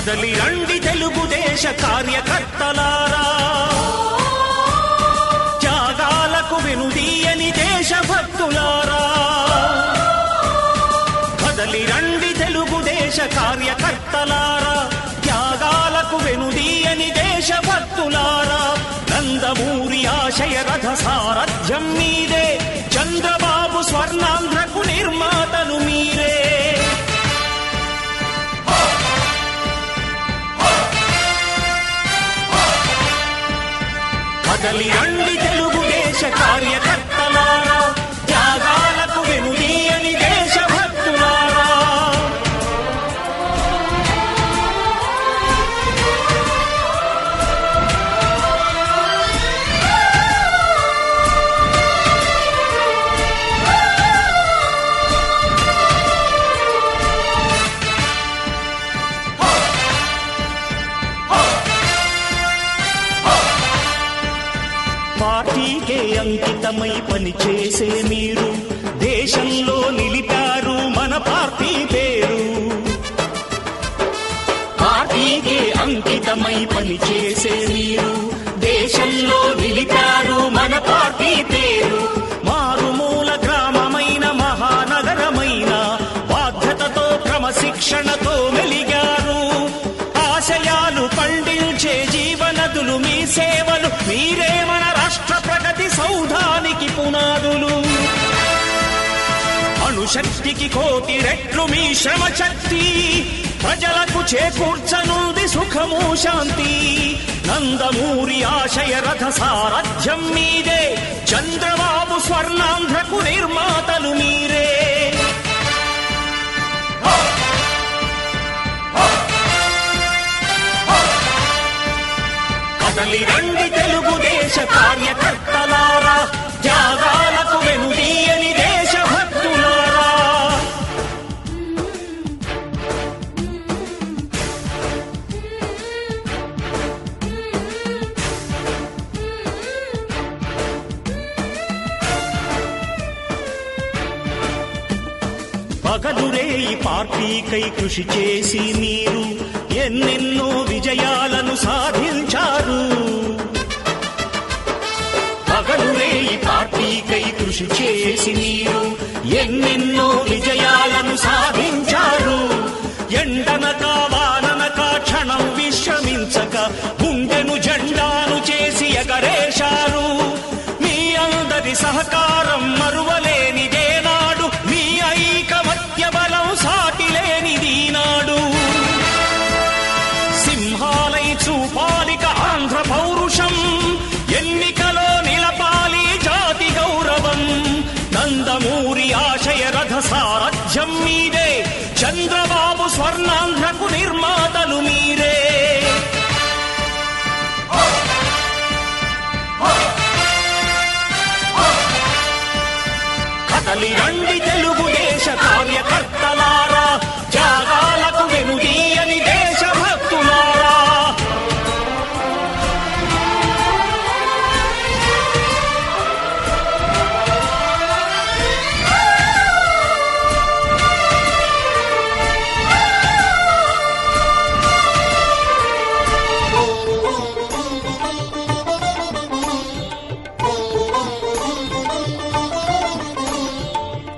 కదలి రండి తెలుగుదేశ కార్యకర్తలారా, త్యాగాలకు వెనుదీయని దేశభక్తులారా. కదలి రండి తెలుగుదేశ కార్యకర్తలారా, త్యాగాలకు వెనుదీయని దేశభక్తులారా. నందమూరి ఆశయ రథ సారథ్యం మీదే, చంద్రబాబు స్వర్ణాంధ్రకు నిర్మాతలు మీరే. కదలి రండి తెలుగుదేశ కార్యకర్తలారా, త్యాగాలకు వెనుదీయని దేశభక్తులారా. పార్టీకే అంకితమై పనిచేసే మీరు దేశంలో నిలిపారు మన పార్టీ పేరు. పార్టీకే అంకితమై పనిచేసే మీరు దేశంలో నిలిపారు మన పార్టీ పేరు. మారుమూల గ్రామమైన మహానగరమైన బాధ్యతతో క్రమశిక్షణతో మెలిగారు. ఆశయాలు పండించే జీవనదులు మీ సేవలు, మీరే మన రాష్ట్ర ప్రగతి సౌధానికి పునాదులు. అణుశక్తికి కోటి రెట్లు మీ శ్రమ శక్తి, ప్రజలకు చేకూర్చనుంది సుఖము శాంతి. నందమూరి ఆశయ రథ సారథ్యం మీదే, చంద్రబాబు స్వర్ణాంధ్రకు నిర్మాతలు మీరే. కదలి రండి తెలుగుదేశ కార్యకర్తలారా, త్యాగాలకు వెనుదీయని దేశభక్తులారా. పగలురేయి పార్టీకై కృషి చేసి మీరు ఎన్నెన్నో విజయాలను సాధించారు. పగలురేయి పార్టీకై కృషి చేసి మీరు ఎన్నెన్నో విజయాలను సాధించారు. ఎండనక వాననక క్షణం విశ్రమించక గుండెను జెండాను చేసి ఎగరేశారు. మీ అందరి సహకారం మరువలేనిదే నాడు, మీ ఐకమత్య బలం సాటిలేనిదీనాడు. సింహాలై చూపాలిక ఆంధ్ర పౌరుషం, ఎన్నికలో నిలపాలి జాతి గౌరవం. నందమూరి ఆశయ రథ సారథ్యం మీదే, చంద్రబాబు స్వర్ణాంధ్రకు నిర్మాతలు మీరే. కదలి రండి తెలుగుదేశ కార్యకర్తలారా, త్యాగాలకు వెనుదీయని దేశభక్తులారా.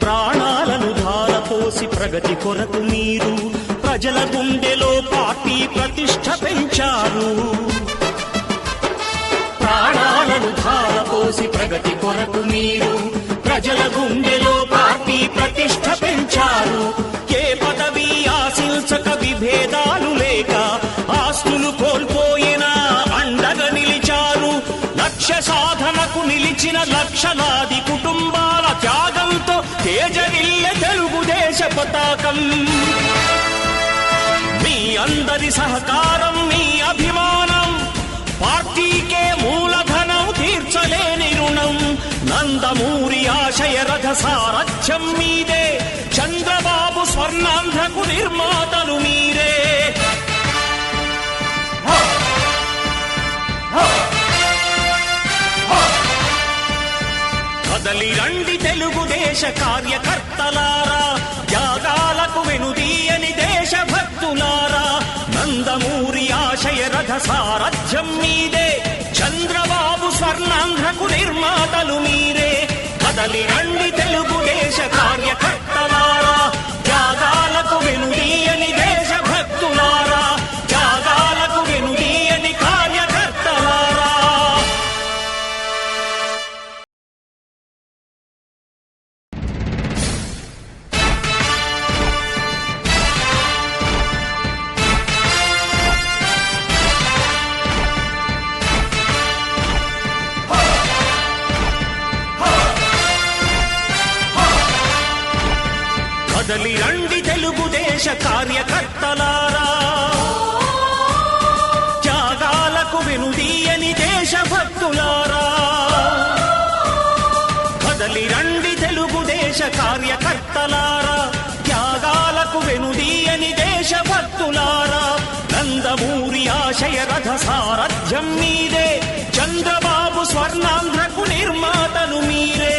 ప్రాణాలను ధారపోసి ప్రగతి కొరకు మీరు ప్రజల గుండెలో పార్టీ ప్రతిష్ఠ పెంచారు. ప్రాణాలను ధారపోసి ప్రగతి కొరకు మీరు ప్రజల గుండెలో పార్టీ ప్రతిష్ఠ పెంచారు. ఏ పదవి ఆశించక విభేదాలు లేక ఆస్తులు కోల్పోయినా అండగా నిలిచారు. లక్ష్య సాధనకు నిలిచిన లక్షలాది కుటుంబాల త్యాగంతో తేజరిల్లె తెలుగుదేశ పతాకం. మీ అందరి సహకారం, మీ అభిమానం, పార్టీకే మూలధనం, తీర్చలేని రుణం. నందమూరి ఆశయ రథ సారథ్యం మీదే, చంద్రబాబు స్వర్ణాంధ్రకు నిర్మాతలు మీరే. కదలి రండి తెలుగుదేశ కార్యకర్తలారా, త్యాగాలకు వెనుదీయని దేశభక్తులారా. నందమూరి ఆశయ రథ సారథ్యం మీదే, చంద్రబాబు స్వర్ణాంధ్రకు నిర్మాతలు మీరే. కదలి రండి తెలుగుదేశ కార్యకర్తలారా, త్యాగాలకు వెనుదీయని దేశభక్తులారా, త్యాగాలకు వెనుదీయని కార్యకర్తలారా. కదలి రండి తెలుగుదేశ కార్యకర్తలారా, త్యాగాలకు వెనుదీయని దేశభక్తులారా. కదలి రండి తెలుగుదేశ కార్యకర్తలారా, త్యాగాలకు వెనుదీయని దేశభక్తులారా. నందమూరి ఆశయ రథ సారథ్యం మీదే, చంద్రబాబు స్వర్ణాంధ్రకు నిర్మాతలు మీరే.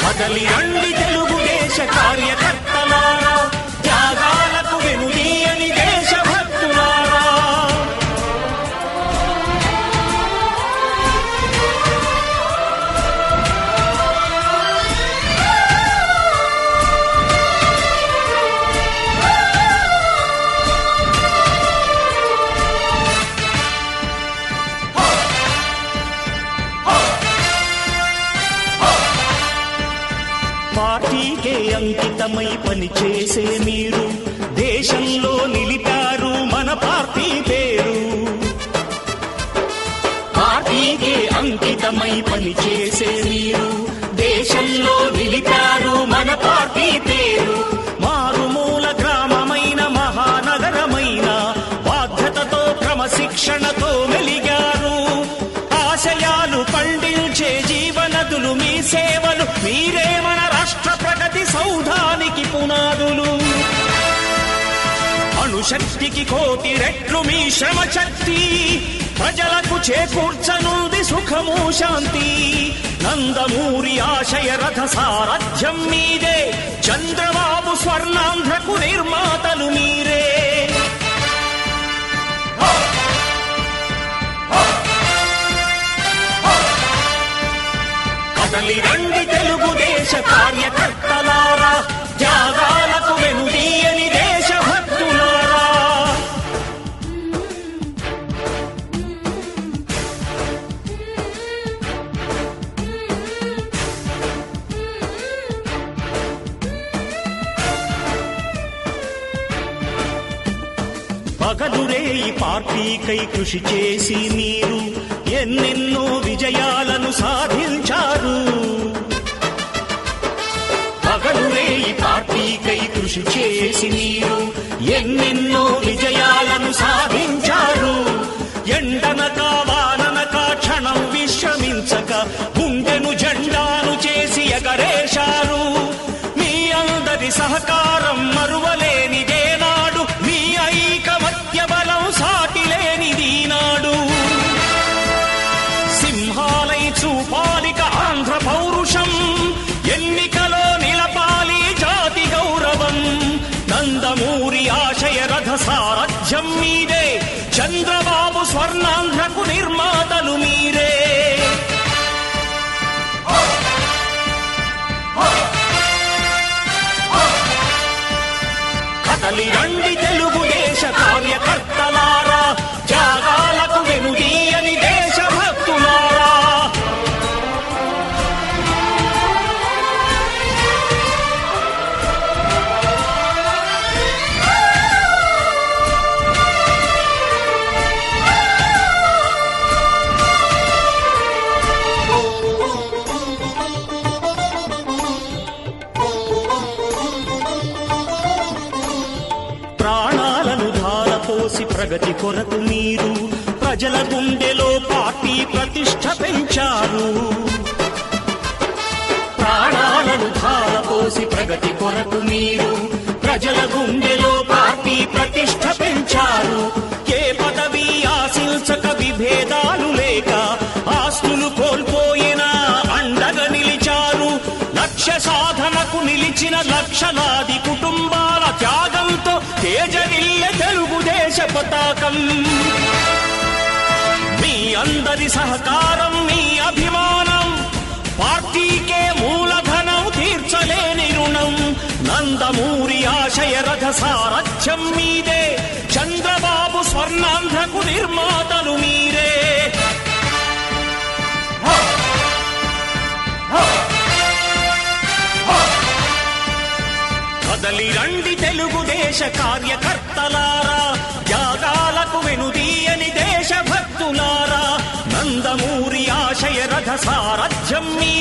కదలి రండి తెలుగుదేశ కార్యకర్తలారా, త్యాగాలకు వెనుదీయని దేశభక్తులారా. పార్టీకే అంకితమై పనిచేసే మీరు దేశంలో నిలిపారు మన పార్టీ పేరు. పార్టీకే అంకితమై పనిచేసే మీరు దేశంలో నిలిపారు మన పార్టీ పేరు. మారుమూల గ్రామమైన మహానగరమైన బాధ్యతతో క్రమశిక్షణతో మెలిగారు. ఆశయాలు పండించే జీవనదులు మీ సేవలు, మీరే మన రాష్ట్ర ప్రగతి సౌధానికి పునాదులు. అణుశక్తికి కోటి రెట్లు మీ శ్రమ శక్తి, ప్రజలకు చేకూర్చనుంది సుఖము శాంతి. నందమూరి ఆశయ రథ సారథ్యం మీదే, చంద్రబాబు స్వర్ణాంధ్రకు నిర్మాతలు మీరే. కదలి రండి తెలుగుదేశ కార్యకర్తలారా, త్యాగాలకు వెనుదీయని దేశభక్తులారా. పగలురేయి పార్టీకై కృషి చేసి మీరు ఎన్నెన్నో విజయాలను సాధించారు. పగలురేయి పార్టీకై కృషి చేసి మీరు ఎన్నెన్నో విజయాలను సాధించారు. ఎండనక వాననక క్షణం విశ్రమించక గుండెను జెండాను చేసి ఎగరేశారు. మీ అందరి సహకారం మరువలేనిదే నాడు, మీ ఐకమత్య బలం సాటిలేనిది నాడు. సింహాలై చూపాలిక ఆంధ్ర పౌరుషం, ఎన్నికలో నిలపాలి జాతి గౌరవం. నందమూరి ఆశయ రథ సారథ్యం మీదే, చంద్రబాబు స్వర్ణాంధ్రకు నిర్మాతలు మీరే. కదలి రండి తెలుగుదేశ కార్యకర్తలారా, త్యాగాలకు వెనుదీయని దేశభక్తులారా. ప్రాణాలను ధారపోసి ప్రగతి కొరకు మీరు ప్రజల గుండెలో పార్టీ ప్రతిష్ఠ పెంచారు. ప్రాణాలను ధారపోసి ప్రగతి కొరకు మీరు ప్రజల గుండెలో పార్టీ ప్రతిష్ఠ పెంచారు. ఏ పదవి ఆశించక విభేదాలు లేక ఆస్తులు కోల్పోయినా అండగా నిలిచారు. లక్షలాది కుటుంబాల త్యాగంతో తేజరిల్లె తెలుగుదేశ పతాకం. మీ అందరి సహకారం, మీ అభిమానం పార్టీకే మూలధనం, తీర్చలేని రుణం. నందమూరి ఆశయ రథ సారథ్యం మీదే, చంద్రబాబు స్వర్ణాంధ్రకు నిర్మాతలు మీరే. కదలి రండి తెలుగుదేశ కార్యకర్తలారా, త్యాగాలకు వెనుదీయని దేశభక్తులారా. నందమూరి ఆశయ రథ సారథ్యం